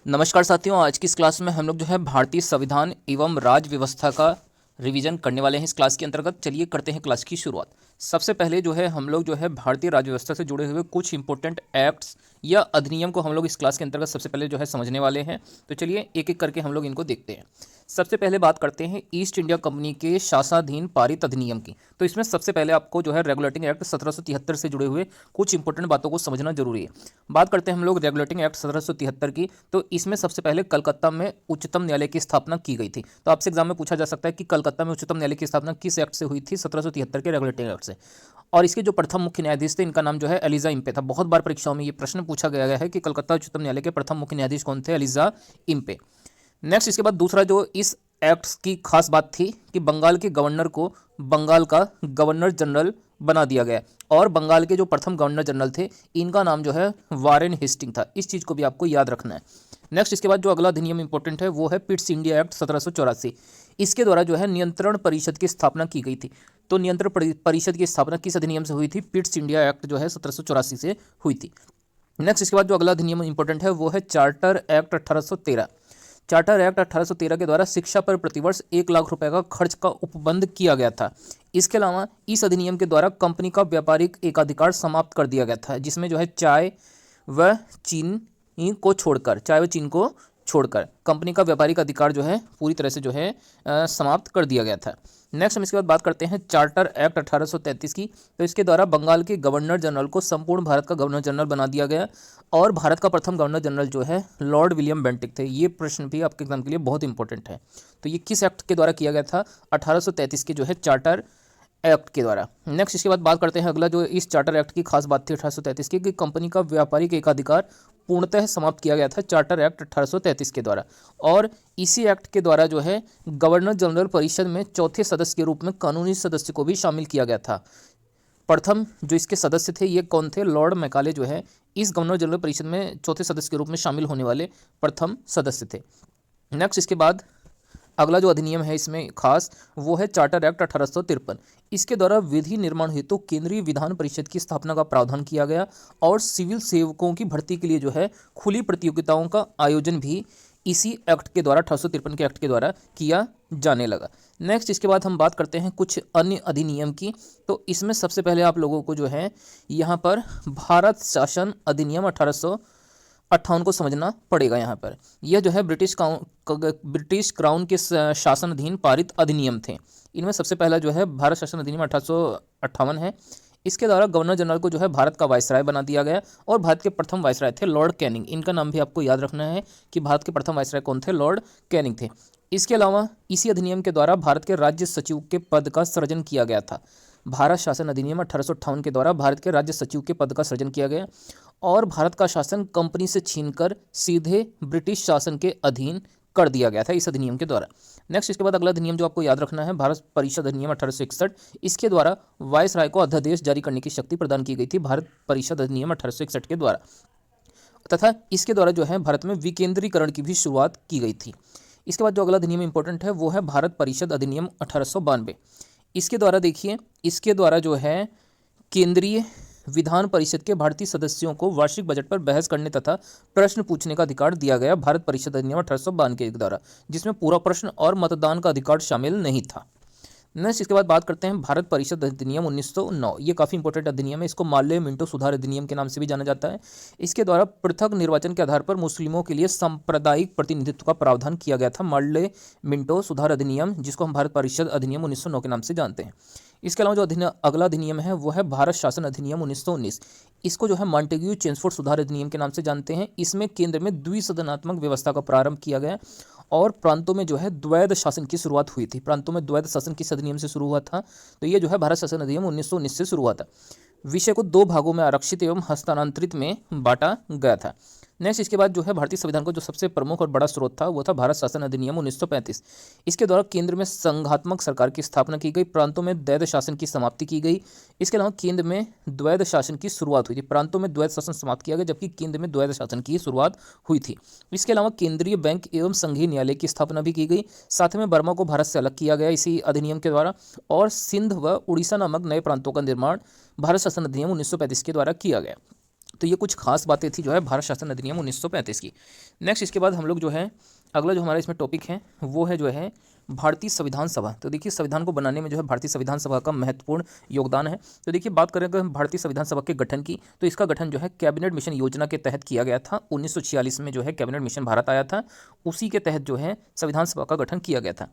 नमस्कार साथियों, आज की इस क्लास में हम लोग जो है भारतीय संविधान एवं राज्य व्यवस्था का रिवीजन करने वाले हैं। इस क्लास के अंतर्गत चलिए करते हैं क्लास की शुरुआत। सबसे पहले जो है हम लोग जो है भारतीय राज्य व्यवस्था से जुड़े हुए कुछ इंपॉर्टेंट एक्ट्स या अधिनियम को हम लोग इस क्लास के अंतर्गत सबसे पहले जो है समझने वाले हैं। तो चलिए एक एक करके हम लोग इनको देखते हैं। सबसे पहले बात करते हैं ईस्ट इंडिया कंपनी के शासनाधीन पारित अधिनियम की। तो इसमें सबसे पहले आपको जो है रेगुलेटिंग एक्ट 1773 से जुड़े हुए कुछ इंपॉर्टेंट बातों को समझना जरूरी है। बात करते हैं हम लोग रेगुलेटिंग एक्ट 1773 की। तो इसमें सबसे पहले कलकत्ता में उच्चतम न्यायालय की स्थापना की गई थी। तो आपसे एग्जाम में पूछा जा सकता है कि कलकत्ता में उच्चतम न्यायालय की स्थापना किस एक्ट से हुई थी? 1773 के रेगुलेटिंग एक्ट से। और इसके जो प्रथम मुख्य न्यायाधीश थे, इनका नाम जो है एलिजा इम्पे था। बहुत बार परीक्षाओं में ये प्रश्न पूछा गया है कि कलकत्ता उच्चतम न्यायालय के प्रथम मुख्य न्यायाधीश कौन थे? Elijah Impey. नेक्स्ट, इसके बाद दूसरा जो इस एक्ट की खास बात थी कि बंगाल के गवर्नर को बंगाल का गवर्नर जनरल बना दिया गया। और बंगाल के जो प्रथम गवर्नर जनरल थे, इनका नाम जो है वारेन हेस्टिंग था। इस चीज़ को भी आपको याद रखना है। नेक्स्ट, इसके बाद जो अगला अधिनियम इंपॉर्टेंट है वो है पिट्स इंडिया एक्ट 1784। इसके द्वारा जो है नियंत्रण परिषद की स्थापना की गई थी। तो नियंत्रण परिषद की स्थापना किस अधिनियम से हुई थी? पिट्स इंडिया एक्ट जो है 1784 से हुई थी। नेक्स्ट, इसके बाद जो अगला अधिनियम इंपॉर्टेंट है वो है चार्टर एक्ट 1813। चार्टर एक्ट 1813 के द्वारा शिक्षा पर प्रतिवर्ष 1 लाख रुपए का खर्च का उपबंध किया गया था। इसके अलावा इस अधिनियम के द्वारा कंपनी का व्यापारिक एकाधिकार समाप्त कर दिया गया था, जिसमें जो है व चीन को छोड़कर कंपनी का व्यापारिक अधिकार जो है पूरी तरह से जो है समाप्त कर दिया गया था। नेक्स्ट, हम इसके बाद बात करते हैं चार्टर एक्ट 1833 की। तो इसके द्वारा बंगाल के गवर्नर जनरल को संपूर्ण भारत का गवर्नर जनरल बना दिया गया। और भारत का प्रथम गवर्नर जनरल जो है लॉर्ड विलियम बेंटिक थे। ये प्रश्न भी आपके एग्जाम के लिए बहुत इंपॉर्टेंट है। तो ये किस एक्ट के द्वारा किया गया था? 1833 के जो है चार्टर एक्ट के द्वारा। नेक्स्ट, इसके बाद बात करते हैं अगला जो इस चार्टर एक्ट की खास बात थी 1833 की, कि कंपनी का व्यापारिक एकाधिकार पूर्णतः समाप्त किया गया था चार्टर एक्ट 1833 के द्वारा। और इसी एक्ट के द्वारा जो है गवर्नर जनरल परिषद में चौथे सदस्य के रूप में कानूनी सदस्य को भी शामिल किया गया था। प्रथम जो इसके सदस्य थे ये कौन थे? लॉर्ड मैकाले जो है इस गवर्नर जनरल परिषद में चौथे सदस्य के रूप में शामिल होने वाले प्रथम सदस्य थे। नेक्स्ट, इसके बाद अगला जो अधिनियम है इसमें खास वो है चार्टर एक्ट 1853। इसके द्वारा विधि निर्माण हेतु केंद्रीय विधान परिषद की स्थापना का प्रावधान किया गया। और सिविल सेवकों की भर्ती के लिए जो है खुली प्रतियोगिताओं का आयोजन भी इसी एक्ट के द्वारा 1853 के एक्ट के द्वारा किया जाने लगा। नेक्स्ट, इसके बाद हम बात करते हैं कुछ अन्य अधिनियम की। तो इसमें सबसे पहले आप लोगों को जो है यहाँ पर भारत शासन अधिनियम 1858 को समझना पड़ेगा। यहाँ पर यह जो है ब्रिटिश क्राउन के शासन अधीन पारित अधिनियम थे। इनमें सबसे पहला जो है भारत शासन अधिनियम 1858 है। इसके द्वारा गवर्नर जनरल को जो है भारत का वायसराय बना दिया गया। और भारत के प्रथम वायसराय थे लॉर्ड कैनिंग। इनका नाम भी आपको याद रखना है कि भारत के प्रथम वायसराय कौन थे? लॉर्ड कैनिंग थे। इसके अलावा इसी अधिनियम के द्वारा भारत के राज्य सचिव के पद का सृजन किया गया था। भारत शासन अधिनियम 1858 के द्वारा भारत के राज्य सचिव के पद का सृजन किया गया। और भारत का शासन कंपनी से छीनकर सीधे ब्रिटिश शासन के अधीन कर दिया गया था इस अधिनियम के द्वारा। नेक्स्ट, इसके बाद अगला अधिनियम जो आपको याद रखना है भारत परिषद अधिनियम 1861। इसके द्वारा वायसराय को अध्यादेश जारी करने की शक्ति प्रदान की गई थी भारत परिषद अधिनियम 1861 के द्वारा। तथा इसके द्वारा जो है भारत में विकेंद्रीकरण की भी शुरुआत की गई थी। इसके बाद जो अगला अधिनियम इंपॉर्टेंट है वो है भारत परिषद अधिनियम 1892। इसके द्वारा देखिए, इसके द्वारा जो है केंद्रीय विधान परिषद के भारतीय सदस्यों को वार्षिक बजट पर बहस करने तथा प्रश्न पूछने का अधिकार दिया गया भारत परिषद अधिनियम 1892 के द्वारा, जिसमें पूरा प्रश्न और मतदान का अधिकार शामिल नहीं था। नेक्स्ट, इसके बाद बात करते हैं भारत परिषद अधिनियम 1909। ये काफ़ी इंपॉर्टेंट अधिनियम है। इसको मार्ले मिंटो सुधार अधिनियम के नाम से भी जाना जाता है। इसके द्वारा पृथक निर्वाचन के आधार पर मुस्लिमों के लिए सांप्रदायिक प्रतिनिधित्व का प्रावधान किया गया था। मार्ले मिंटो सुधार अधिनियम, जिसको हम भारत परिषद अधिनियम 1909 के नाम से जानते हैं। इसके अलावा जो अगला अधिनियम है वो है भारत शासन अधिनियम 1919। इसको जो है मॉन्टेग्यू चेम्सफोर्ड सुधार अधिनियम के नाम से जानते हैं। इसमें केंद्र में द्विसदनात्मक व्यवस्था का प्रारंभ किया गया और प्रांतों में जो है द्वैध शासन की शुरुआत हुई थी। प्रांतों में द्वैध शासन किस अधिनियम से शुरू हुआ था? तो ये जो है भारत शासन अधिनियम 1919 से शुरू हुआ था। विषय को 2 भागों में आरक्षित एवं हस्तांतरित में बांटा गया था। नेक्स्ट, इसके बाद जो है भारतीय संविधान का जो सबसे प्रमुख और बड़ा स्रोत था वो था भारत शासन अधिनियम 1935। इसके द्वारा केंद्र में संघात्मक सरकार की स्थापना की गई, प्रांतों में द्वैध शासन की समाप्ति की गई। इसके अलावा केंद्र में द्वैध शासन की शुरुआत हुई थी। प्रांतों में द्वैध शासन समाप्त किया गया जबकि केंद्र में द्वैध शासन की शुरुआत हुई थी। इसके अलावा केंद्रीय बैंक एवं संघीय न्यायालय की स्थापना भी की गई। साथ में बर्मा को भारत से अलग किया गया इसी अधिनियम के द्वारा। और सिंध व उड़ीसा नामक नए प्रांतों का निर्माण भारत शासन अधिनियम 1935 के द्वारा किया गया। तो ये कुछ खास बातें थी जो है भारत शासन अधिनियम 1935 की। नेक्स्ट इसके बाद हम लोग जो है अगला जो हमारा इसमें टॉपिक है वो है जो है भारतीय संविधान सभा। तो देखिए संविधान को बनाने में जो है भारतीय संविधान सभा का महत्वपूर्ण योगदान है। तो देखिए बात करें अगर हम भारतीय संविधान सभा के गठन की, तो इसका गठन जो है कैबिनेट मिशन योजना के तहत किया गया था। 1946 में जो है कैबिनेट मिशन भारत आया था, उसी के तहत जो है संविधान सभा का गठन किया गया था।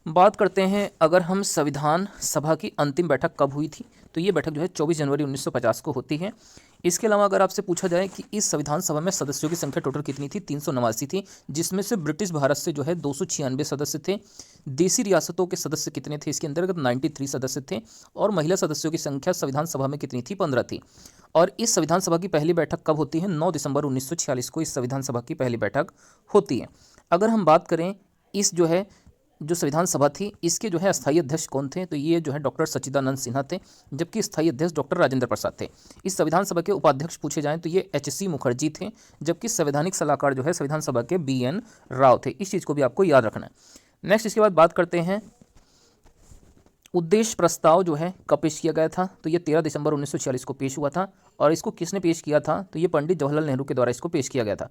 बात करते हैं अगर हम संविधान सभा की अंतिम बैठक कब हुई थी, तो ये बैठक जो है 24 जनवरी 1950 को होती है। इसके अलावा अगर आपसे पूछा जाए कि इस संविधान सभा में सदस्यों की संख्या टोटल कितनी थी, 389 थी, जिसमें से ब्रिटिश भारत से जो है 296 सदस्य थे। देसी रियासतों के सदस्य कितने थे, इसके अंतर्गत 93 सदस्य थे। और महिला सदस्यों की संख्या संविधान सभा में कितनी थी, 15 थी। और इस संविधान सभा की पहली बैठक कब होती है, 9 दिसंबर 1946 को इस संविधान सभा की पहली बैठक होती है। अगर हम बात करें इस जो संविधान सभा थी, इसके जो है अस्थायी अध्यक्ष कौन थे, तो ये जो है डॉक्टर सच्चिदानंद सिन्हा थे, जबकि स्थायी अध्यक्ष डॉक्टर राजेंद्र प्रसाद थे। इस संविधान सभा के उपाध्यक्ष पूछे जाएं तो ये एच.सी. मुखर्जी थे, जबकि संवैधानिक सलाहकार जो है संविधान सभा के बी.एन. राव थे। इस चीज़ को भी आपको याद रखना है। नेक्स्ट इसके बाद बात करते हैं उद्देश्य प्रस्ताव जो है कब पेश किया गया था, तो ये 13 दिसंबर 1946 को पेश हुआ था। और इसको किसने पेश किया था, तो ये पंडित जवाहरलाल नेहरू के द्वारा इसको पेश किया गया था।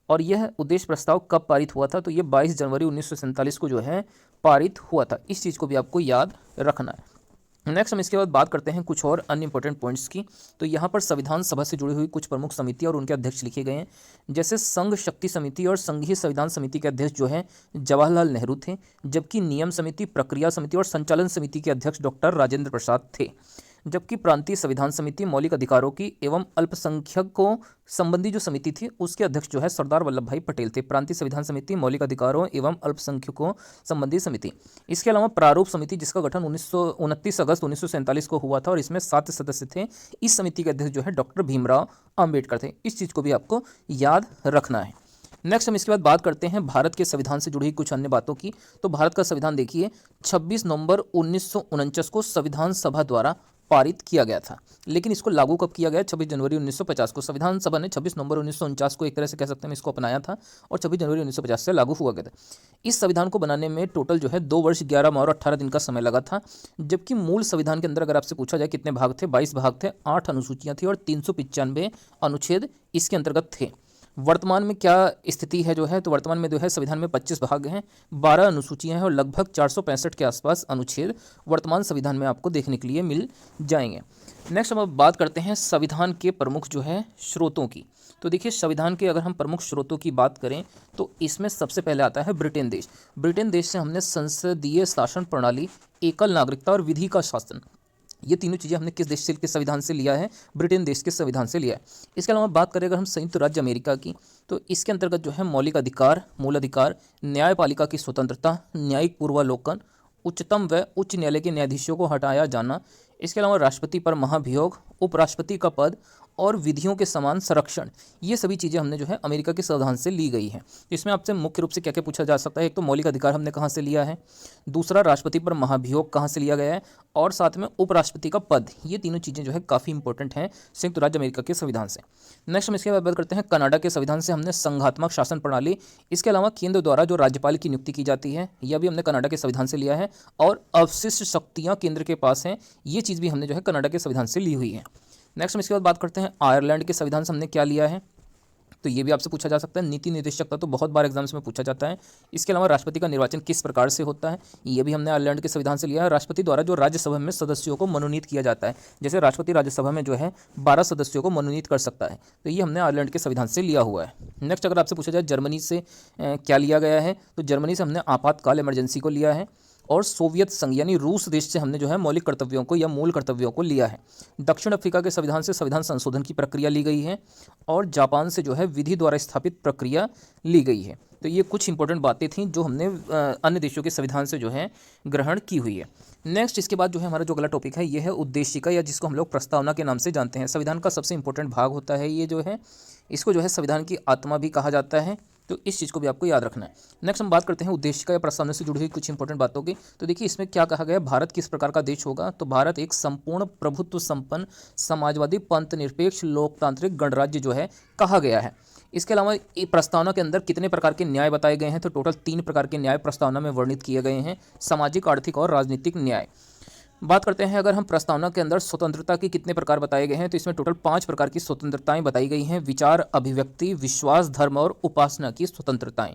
और यह उद्देश्य प्रस्ताव कब पारित हुआ था, तो ये 22 जनवरी 1947 को जो है पारित हुआ था। इस चीज़ को भी आपको याद रखना है। नेक्स्ट हम इसके बाद बात करते हैं कुछ और अन्य इंपॉर्टेंट पॉइंट्स की। तो यहाँ पर संविधान सभा से जुड़ी हुई कुछ प्रमुख समिति और उनके अध्यक्ष लिखे गए हैं। जैसे संघ शक्ति समिति और संघीय संविधान समिति के अध्यक्ष जो है जवाहरलाल नेहरू थे, जबकि नियम समिति, प्रक्रिया समिति और संचालन समिति के अध्यक्ष डॉक्टर राजेंद्र प्रसाद थे। जबकि प्रांतीय संविधान समिति, मौलिक अधिकारों की एवं अल्पसंख्यकों संबंधी जो समिति थी, उसके अध्यक्ष जो है सरदार वल्लभ भाई पटेल थे। प्रांतीय संविधान समिति, मौलिक अधिकारों एवं अल्पसंख्यकों संबंधी समिति। इसके अलावा प्रारूप समिति, जिसका गठन 29 अगस्त 1947 को हुआ था और इसमें 7 सदस्य थे। इस समिति के अध्यक्ष जो है डॉक्टर भीमराव अंबेडकर थे। इस चीज़ को भी आपको याद रखना है। नेक्स्ट हम इसके बाद बात करते हैं भारत के संविधान से जुड़ी कुछ अन्य बातों की। तो भारत का संविधान देखिए 26 नवंबर 1949 को संविधान सभा द्वारा पारित किया गया था, लेकिन इसको लागू कब किया गया, 26 जनवरी 1950 को। संविधान सभा ने 26 नवंबर 1949 को एक तरह से कह सकते हैं इसको अपनाया था और 26 जनवरी 1950 से लागू हुआ गया था। इस संविधान को बनाने में टोटल जो है 2 वर्ष 11 माह और 18 दिन का समय लगा था। जबकि मूल संविधान के अंदर अगर आपसे पूछा जाए कितने भाग थे, 22 भाग थे, 8 अनुसूचियाँ थी और 395 अनुच्छेद इसके अंतर्गत थे। वर्तमान में क्या स्थिति है जो है, तो वर्तमान में जो है संविधान में 25 भाग हैं, 12 अनुसूचियां हैं और लगभग 465 के आसपास अनुच्छेद वर्तमान संविधान में आपको देखने के लिए मिल जाएंगे। नेक्स्ट हम अब बात करते हैं संविधान के प्रमुख जो है स्रोतों की। तो देखिए संविधान के अगर हम प्रमुख स्रोतों की बात करें तो इसमें सबसे पहले आता है ब्रिटेन देश। ब्रिटेन देश से हमने संसदीय शासन प्रणाली, एकल नागरिकता और विधि का शासन, ये तीनों चीज़ें हमने किस देश के संविधान से लिया है, ब्रिटेन देश के संविधान से लिया है। इसके अलावा बात करें अगर हम संयुक्त राज्य अमेरिका की, तो इसके अंतर्गत जो है मौलिक अधिकार, मूल अधिकार, न्यायपालिका की स्वतंत्रता, न्यायिक पूर्वालोकन, उच्चतम व उच्च न्यायालय के न्यायाधीशों को हटाया जाना, इसके अलावा राष्ट्रपति पर महाभियोग, उपराष्ट्रपति का पद और विधियों के समान संरक्षण, ये सभी चीज़ें हमने जो है अमेरिका के संविधान से ली गई हैं। इसमें आपसे मुख्य रूप से क्या क्या पूछा जा सकता है, एक तो मौलिक अधिकार हमने कहाँ से लिया है, दूसरा राष्ट्रपति पर महाभियोग कहाँ से लिया गया है, और साथ में उपराष्ट्रपति का पद। ये तीनों चीज़ें जो है काफ़ी इंपॉर्टेंट हैं संयुक्त राज्य अमेरिका के संविधान से। नेक्स्ट हम इसके बाद बात करते हैं कनाडा के संविधान से हमने संघात्मक शासन प्रणाली, इसके अलावा केंद्र द्वारा जो राज्यपाल की नियुक्ति की जाती है, यह भी हमने कनाडा के संविधान से लिया है, और अवशिष्ट शक्तियाँ केंद्र के पास हैं, ये चीज़ भी हमने जो है कनाडा के संविधान से ली हुई है। नेक्स्ट हम इसके बाद बात करते हैं आयरलैंड के संविधान से हमने क्या लिया है, तो ये भी आपसे पूछा जा सकता है। नीति निर्देशकता तो बहुत बार एग्जाम्स में पूछा जाता है। इसके अलावा राष्ट्रपति का निर्वाचन किस प्रकार से होता है, ये भी हमने आयरलैंड के संविधान से लिया है। राष्ट्रपति द्वारा जो राज्यसभा में सदस्यों को मनोनीत किया जाता है, जैसे राष्ट्रपति राज्यसभा में जो है 12 सदस्यों को मनोनीत कर सकता है, तो ये हमने आयरलैंड के संविधान से लिया हुआ है। नेक्स्ट अगर आपसे पूछा जाए जर्मनी से क्या लिया गया है, तो जर्मनी से हमने आपातकाल इमरजेंसी को लिया है, और सोवियत संघ यानी रूस देश से हमने जो है मौलिक कर्तव्यों को या मूल कर्तव्यों को लिया है। दक्षिण अफ्रीका के संविधान से संविधान संशोधन की प्रक्रिया ली गई है, और जापान से जो है विधि द्वारा स्थापित प्रक्रिया ली गई है। तो ये कुछ इंपॉर्टेंट बातें थीं जो हमने अन्य देशों के संविधान से जो है ग्रहण की हुई है। नेक्स्ट इसके बाद जो है हमारा जो अगला टॉपिक है, ये है उद्देशिका, या जिसको हम लोग प्रस्तावना के नाम से जानते हैं। संविधान का सबसे इंपॉर्टेंट भाग होता है ये जो है, इसको जो है संविधान की आत्मा भी कहा जाता है, तो इस चीज़ को भी आपको याद रखना है। नेक्स्ट हम बात करते हैं उद्देशिका या प्रस्तावना से जुड़ी हुई कुछ इंपॉर्टेंट बातों की। तो देखिए इसमें क्या कहा गया है, भारत किस प्रकार का देश होगा, तो भारत एक संपूर्ण प्रभुत्व संपन्न समाजवादी पंथ निरपेक्ष लोकतांत्रिक गणराज्य जो है कहा गया है। इसके अलावा प्रस्तावना के अंदर कितने प्रकार के न्याय बताए गए हैं, तो टोटल 3 प्रकार के न्याय प्रस्तावना में वर्णित किए गए हैं, सामाजिक, आर्थिक और राजनीतिक न्याय। बात करते हैं अगर हम प्रस्तावना के अंदर स्वतंत्रता के कितने प्रकार बताए गए हैं, तो इसमें टोटल 5 प्रकार की स्वतंत्रताएं बताई गई हैं। विचार, अभिव्यक्ति, विश्वास, धर्म और उपासना की स्वतंत्रताएं।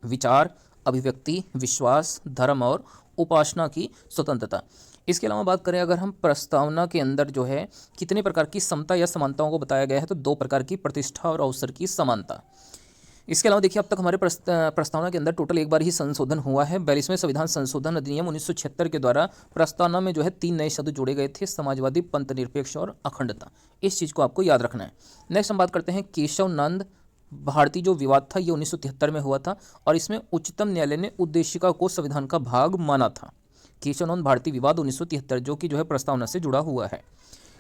विचार, अभिव्यक्ति, विश्वास, धर्म और उपासना की स्वतंत्रता। इसके अलावा बात करें अगर हम प्रस्तावना के अंदर जो है कितने प्रकार की समता या समानताओं को बताया गया है, तो 2 प्रकार की, प्रतिष्ठा और अवसर की समानता। इसके अलावा देखिए अब तक हमारे प्रस्तावना के अंदर टोटल एक बार ही संशोधन हुआ है। 42वें संविधान संशोधन अधिनियम 1976 के द्वारा प्रस्तावना में जो है 3 नए शब्द जोड़े गए थे, समाजवादी, पंथनिरपेक्ष और अखंडता। इस चीज़ को आपको याद रखना है। नेक्स्ट हम बात करते हैं केशव नंद भारती जो विवाद था, ये 1973 में हुआ था और इसमें उच्चतम न्यायालय ने उद्देशिका को संविधान का भाग माना था। केशव नंद भारती विवाद 1973 जो कि जो है प्रस्तावना से जुड़ा हुआ है।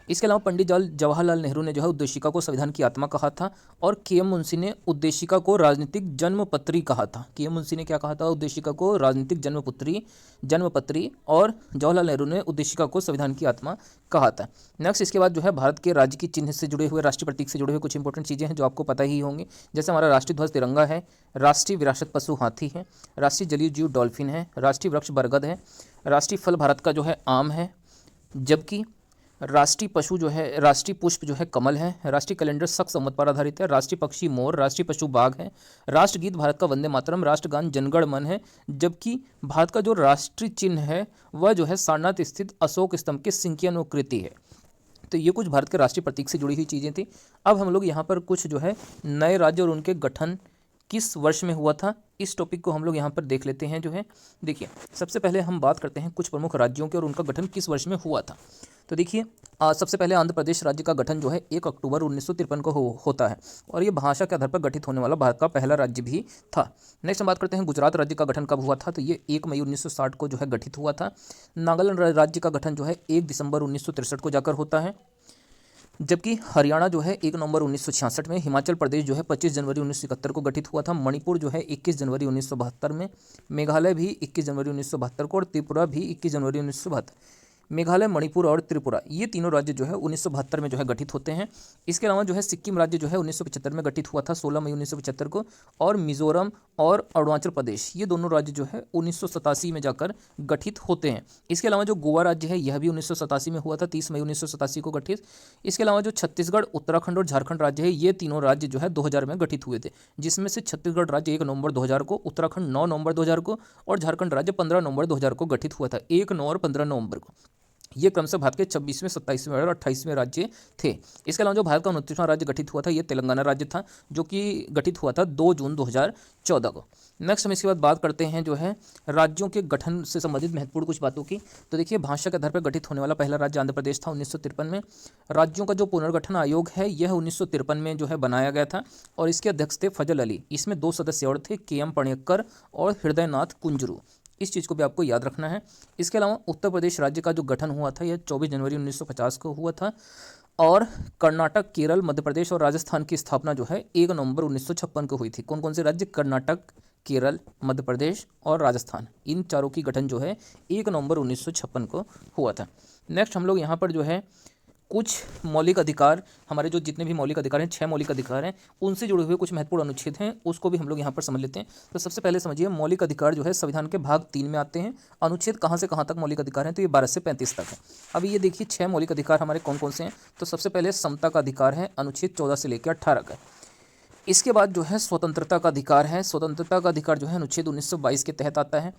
इसके अलावा पंडित जवाहरलाल नेहरू ने जो है उद्देशिका को संविधान की आत्मा कहा था और के एम मुंशी ने उद्देशिका को राजनीतिक जन्मपत्री कहा था। के एम मुंशी ने क्या कहा था? उद्देशिका को राजनीतिक जन्मपत्री और जवाहरलाल नेहरू ने उद्देशिका को संविधान की आत्मा कहा था। नेक्स्ट इसके बाद जो है भारत के राज्य की चिन्ह से जुड़े हुए, राष्ट्रीय प्रतीक से जुड़े हुए कुछ इंपॉर्टेंट चीज़ें हैं जो आपको पता ही होंगी। जैसे हमारा राष्ट्रीय ध्वज तिरंगा है, राष्ट्रीय विरासत पशु हाथी है, राष्ट्रीय जलीय जीव डॉल्फिन है, राष्ट्रीय वृक्ष बरगद है, राष्ट्रीय फल भारत का जो है आम है, जबकि राष्ट्रीय पशु जो है, राष्ट्रीय पुष्प जो है कमल है, राष्ट्रीय कैलेंडर शक संवत पर आधारित है, राष्ट्रीय पक्षी मोर, राष्ट्रीय पशु बाघ है, राष्ट्रगीत भारत का वंदे मातरम, राष्ट्रगान जनगण मन है, जबकि भारत का जो राष्ट्रीय चिन्ह है वह जो है सारनाथ स्थित अशोक स्तंभ के सिंह की अनुकृति है। तो ये कुछ भारत के राष्ट्रीय प्रतीक से जुड़ी हुई चीज़ें थी। अब हम लोग यहाँ पर कुछ जो है नए राज्य और उनके गठन किस वर्ष में हुआ था, इस टॉपिक को हम लोग यहाँ पर देख लेते हैं। जो है देखिए सबसे पहले हम बात करते हैं कुछ प्रमुख राज्यों के और उनका गठन किस वर्ष में हुआ था। तो देखिए सबसे पहले आंध्र प्रदेश राज्य का गठन जो है 1 अक्टूबर 1953 को होता है और ये भाषा के आधार पर गठित होने वाला भारत का पहला राज्य भी था। नेक्स्ट हम बात करते हैं गुजरात राज्य का गठन कब हुआ था, तो ये 1 मई 1960 को जो है गठित हुआ था। नागालैंड राज्य का गठन जो है 1 दिसंबर 1963 को जाकर होता है, जबकि हरियाणा जो है 1 नवंबर 1966 में, हिमाचल प्रदेश जो है 25 जनवरी 1971 को गठित हुआ था, मणिपुर जो है 21 जनवरी 1972 में, मेघालय भी 21 जनवरी 1972 को और त्रिपुरा भी 21 जनवरी 1972। मेघालय, मणिपुर और त्रिपुरा ये तीनों राज्य जो है 1972 में जो है गठित होते हैं। इसके अलावा जो है सिक्किम राज्य जो है 1975 में गठित हुआ था 16 मई 1975 को, और मिजोरम और अरुणाचल प्रदेश ये दोनों राज्य जो है 1987 में जाकर गठित होते हैं। इसके अलावा जो गोवा राज्य है यह भी 1987 में हुआ था, 30 मई 1987 को गठित। इसके अलावा जो छत्तीसगढ़, उत्तराखंड और झारखंड राज्य है ये तीनों राज्य जो है 2000 में गठित हुए थे, जिसमें से छत्तीसगढ़ राज्य 1 नवंबर 2000 को, उत्तराखंड 9 नवंबर 2000 को और झारखंड राज्य 15 नवंबर 2000 को गठित हुआ था, 1 नवंबर और 15 नवंबर को। ये क्रमशः भारत के 26वें, 27वें और 28वें राज्य थे। इसके अलावा जो भारत का 29वां राज्य गठित हुआ था ये तेलंगाना राज्य था, जो कि गठित हुआ था 2 जून 2014 को। नेक्स्ट हम इसके बाद बात करते हैं जो है राज्यों के गठन से संबंधित महत्वपूर्ण कुछ बातों की। तो देखिए भाषा के आधार पर गठित होने वाला पहला राज्य आंध्र प्रदेश था 1953 में। राज्यों का जो पुनर्गठन आयोग है यह 1953 में जो है बनाया गया था और इसके अध्यक्ष थे फजल अली। इसमें 2 सदस्य और थे, KM पणिक्कर और हृदयनाथ कुंजरू। इस चीज़ को भी आपको याद रखना है। इसके अलावा उत्तर प्रदेश राज्य का जो गठन हुआ था यह 24 जनवरी 1950 को हुआ था और कर्नाटक, केरल, मध्य प्रदेश और राजस्थान की स्थापना जो है 1 नवंबर 1956 को हुई थी। कौन कौन से राज्य? कर्नाटक, केरल, मध्य प्रदेश और राजस्थान, इन चारों की गठन जो है 1 नवंबर 1956 को हुआ था। नेक्स्ट हम लोग यहाँ पर जो है कुछ मौलिक अधिकार, हमारे जो जितने भी मौलिक अधिकार हैं 6 मौलिक अधिकार हैं उनसे जुड़े हुए कुछ महत्वपूर्ण अनुच्छेद हैं, उसको भी हम लोग यहाँ पर समझ लेते हैं। तो सबसे पहले समझिए मौलिक अधिकार जो है संविधान के भाग 3 में आते हैं। अनुच्छेद कहाँ से कहाँ तक मौलिक अधिकार हैं, तो ये 12 से 35 तक है। अभी ये देखिए 6 मौलिक अधिकार हमारे कौन कौन से हैं। तो सबसे पहले समता का अधिकार है, अनुच्छेद 14 से लेकर 18 का। इसके बाद जो है स्वतंत्रता का अधिकार है, स्वतंत्रता का अधिकार जो है अनुच्छेद 1922 के तहत आता है।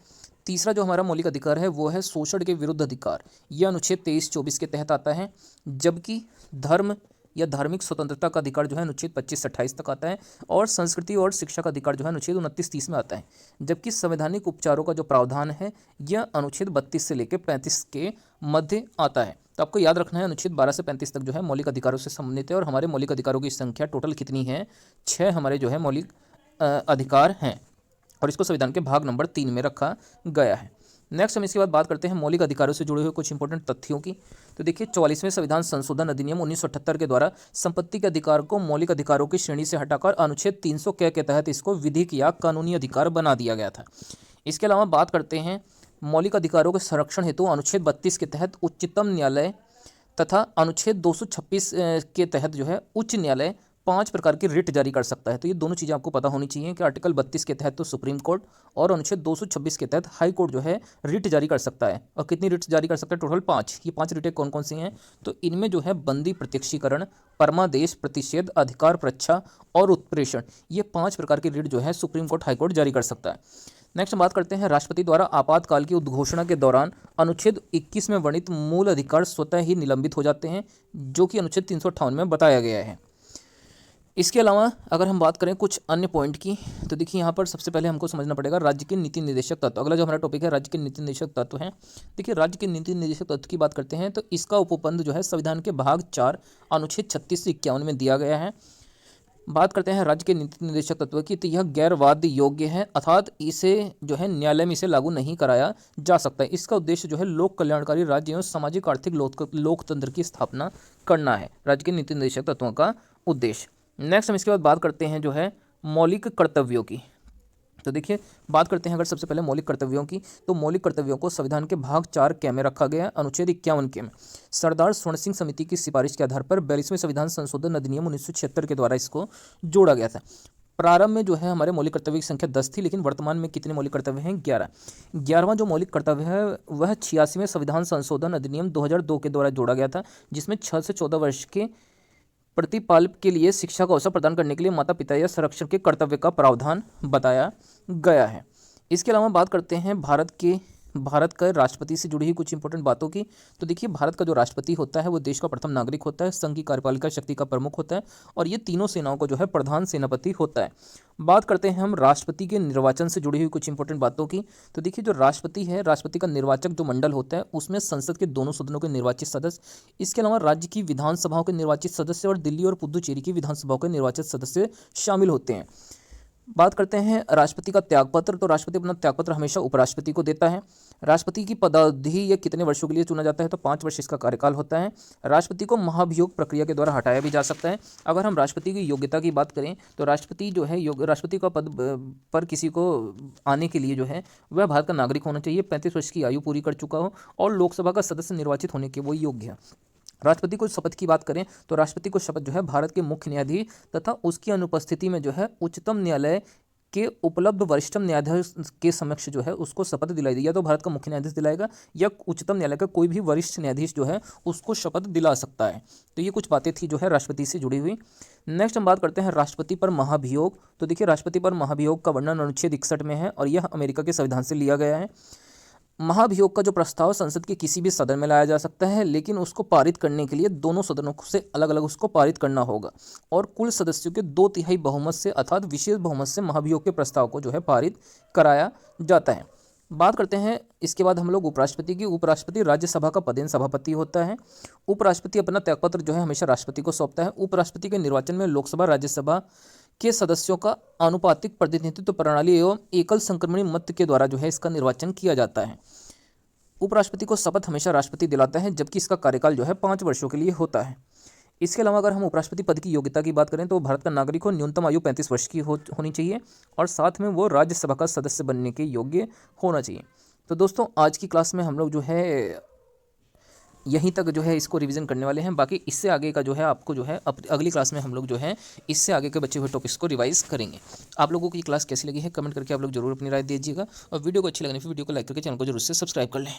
तीसरा जो हमारा मौलिक अधिकार है वो है शोषण के विरुद्ध अधिकार, यह अनुच्छेद 23-24 के तहत आता है। जबकि धर्म या धार्मिक स्वतंत्रता का अधिकार जो है अनुच्छेद 25 से 28 तक आता है और संस्कृति और शिक्षा का अधिकार जो है अनुच्छेद 29-30 में आता है। जबकि संवैधानिक उपचारों का जो प्रावधान है यह अनुच्छेद 32 से लेकर 35 के मध्य आता है। तो आपको याद रखना है अनुच्छेद 12 से 35 तक जो है मौलिक अधिकारों से संबंधित है और हमारे मौलिक अधिकारों की संख्या टोटल कितनी है? 6 हमारे जो है मौलिक अधिकार हैं और इसको संविधान के भाग नंबर 3 में रखा गया है। नेक्स्ट हम इसके बाद बात करते हैं मौलिक अधिकारों से जुड़े हुए कुछ इंपॉर्टेंट तथ्यों की। तो देखिए 44वें संविधान संशोधन अधिनियम 1978 के द्वारा संपत्ति के अधिकार को मौलिक अधिकारों की श्रेणी से हटाकर अनुच्छेद 300 के तहत इसको विधिक या कानूनी अधिकार बना दिया गया था। इसके अलावा बात करते हैं मौलिक अधिकारों के संरक्षण हेतु अनुच्छेद 32 के तहत उच्चतम न्यायालय तथा अनुच्छेद 226 के तहत जो है उच्च न्यायालय 5 प्रकार की रिट जारी कर सकता है। तो ये दोनों चीज़ें आपको पता होनी चाहिए कि आर्टिकल 32 के तहत तो सुप्रीम कोर्ट और अनुच्छेद 226 के तहत हाई कोर्ट जो है रिट जारी कर सकता है। और कितनी रिट्स जारी कर सकता है? टोटल 5। ये 5 रिटें कौन कौन सी हैं? तो इनमें जो है बंदी प्रत्यक्षीकरण, परमादेश, प्रतिषेध, अधिकार परीक्षा और उत्प्रेषण, ये 5 प्रकार की रिट जो है सुप्रीम कोर्ट, हाई कोर्ट जारी कर सकता है। नेक्स्ट बात करते हैं राष्ट्रपति द्वारा आपातकाल की उद्घोषणा के दौरान अनुच्छेद 21 में वर्णित मूल अधिकार स्वतः ही निलंबित हो जाते हैं, जो कि अनुच्छेद 358 में बताया गया है। इसके अलावा अगर हम बात करें कुछ अन्य पॉइंट की, तो देखिए यहाँ पर सबसे पहले हमको समझना पड़ेगा राज्य के नीति निर्देशक तत्व। अगला जो हमारा टॉपिक है राज्य के नीति निर्देशक तत्व है। देखिए राज्य के नीति निर्देशक तत्व की बात करते हैं तो इसका उपबंध जो है संविधान के भाग 4 अनुच्छेद 36 से 51 में दिया गया है। बात करते हैं राज्य के नीति निर्देशक तत्व की, तो यह गैर वाद्य योग्य है, अर्थात इसे जो है न्यायालय में इसे लागू नहीं कराया जा सकता है। इसका उद्देश्य जो है लोक कल्याणकारी राज्य एवं सामाजिक आर्थिक लोकतंत्र की स्थापना करना है, राज्य के नीति निर्देशक तत्वों का उद्देश्य। नेक्स्ट हम इसके बाद बात करते हैं जो है मौलिक कर्तव्यों की। तो देखिए बात करते हैं अगर सबसे पहले मौलिक कर्तव्यों की, तो मौलिक कर्तव्यों को संविधान के भाग 4 के में रखा गया है। अनुच्छेद 51 के में सरदार स्वर्ण सिंह समिति की सिफारिश के आधार पर 42वें संविधान संशोधन अधिनियम 1976 के द्वारा इसको जोड़ा गया था। प्रारंभ में जो है हमारे मौलिक कर्तव्य की संख्या 10 थी, लेकिन वर्तमान में कितने मौलिक कर्तव्य हैं? 11। 11वां जो मौलिक कर्तव्य है वह 86वें संविधान संशोधन अधिनियम 2002 के द्वारा जोड़ा गया था, जिसमें 6 से 14 वर्ष के प्रतिपालक के लिए शिक्षा का अवसर प्रदान करने के लिए माता पिता या संरक्षण के कर्तव्य का प्रावधान बताया गया है। इसके अलावा बात करते हैं भारत का राष्ट्रपति से जुड़ी हुई कुछ इंपॉर्टेंट बातों की। तो देखिए भारत का जो राष्ट्रपति होता है वो देश का प्रथम नागरिक होता है, संघ की कार्यपालिका शक्ति का प्रमुख होता है और ये तीनों सेनाओं को जो है प्रधान सेनापति होता है। बात करते हैं हम राष्ट्रपति के निर्वाचन से जुड़ी हुई कुछ इंपॉर्टेंट बातों की। तो देखिए जो राष्ट्रपति है, राष्ट्रपति का निर्वाचक जो मंडल होता है उसमें संसद के दोनों सदनों के निर्वाचित सदस्य, इसके अलावा राज्य की विधानसभाओं के निर्वाचित सदस्य और दिल्ली और पुदुचेरी की विधानसभाओं के निर्वाचित सदस्य शामिल होते हैं। बात करते हैं राष्ट्रपति का त्यागपत्र। तो राष्ट्रपति अपना त्यागपत्र हमेशा उपराष्ट्रपति को देता है। राष्ट्रपति की पदावधि ये कितने वर्षों के लिए चुना जाता है? तो 5 वर्ष इसका कार्यकाल होता है। राष्ट्रपति को महाभियोग प्रक्रिया के द्वारा हटाया भी जा सकता है। अगर हम राष्ट्रपति की योग्यता की बात करें तो राष्ट्रपति जो है राष्ट्रपति का पद पर किसी को आने के लिए जो है वह भारत का नागरिक होना चाहिए, 35 वर्ष की आयु पूरी कर चुका हो और लोकसभा का सदस्य निर्वाचित होने के वो योग्य है। राष्ट्रपति को शपथ की बात करें तो राष्ट्रपति को शपथ जो है भारत के मुख्य न्यायाधीश तथा उसकी अनुपस्थिति में जो है उच्चतम न्यायालय के उपलब्ध वरिष्ठतम न्यायाधीश के समक्ष जो है उसको शपथ दिलाई दी, या तो भारत का मुख्य न्यायाधीश दिलाएगा या उच्चतम न्यायालय का कोई भी वरिष्ठ न्यायाधीश जो है उसको शपथ दिला सकता है। तो ये कुछ बातें थी जो है राष्ट्रपति से जुड़ी हुई। नेक्स्ट हम बात करते हैं राष्ट्रपति पर महाभियोग। तो देखिए राष्ट्रपति पर महाभियोग का वर्णन अनुच्छेद 61 में है और यह अमेरिका के संविधान से लिया गया है। महाभियोग का जो प्रस्ताव संसद के किसी भी सदन में लाया जा सकता है, लेकिन उसको पारित करने के लिए दोनों सदनों से अलग अलग उसको पारित करना होगा और कुल सदस्यों के 2/3 बहुमत से अर्थात विशेष बहुमत से महाभियोग के प्रस्ताव को जो है पारित कराया जाता है। बात करते हैं इसके बाद हम लोग उपराष्ट्रपति की। उपराष्ट्रपति राज्यसभा का पदेन सभापति होता है। उपराष्ट्रपति अपना त्यागपत्र जो है हमेशा राष्ट्रपति को सौंपता है। उपराष्ट्रपति के निर्वाचन में लोकसभा राज्यसभा के सदस्यों का आनुपातिक प्रतिनिधित्व प्रणाली एवं एकल संक्रमणी मत के द्वारा जो है इसका निर्वाचन किया जाता है। उपराष्ट्रपति को शपथ हमेशा राष्ट्रपति दिलाता है, जबकि इसका कार्यकाल जो है 5 वर्षों के लिए होता है। इसके अलावा अगर हम उपराष्ट्रपति पद की योग्यता की बात करें तो भारत का नागरिक हो, न्यूनतम आयु 35 वर्ष की होनी चाहिए और साथ में वो राज्यसभा का सदस्य बनने के योग्य होना चाहिए। तो दोस्तों आज की क्लास में हम लोग जो है यहीं तक जो है इसको रिवीजन करने वाले हैं। बाकी इससे आगे का जो है आपको जो है अगली क्लास में हम लोग जो है इससे आगे के बचे हुए टॉपिक्स को रिवाइज करेंगे। आप लोगों की क्लास कैसी लगी है कमेंट करके आप लोग जरूर अपनी राय दीजिएगा और वीडियो को अच्छी लगने पर वीडियो को लाइक करके चैनल को जरूर से सब्सक्राइब कर लें।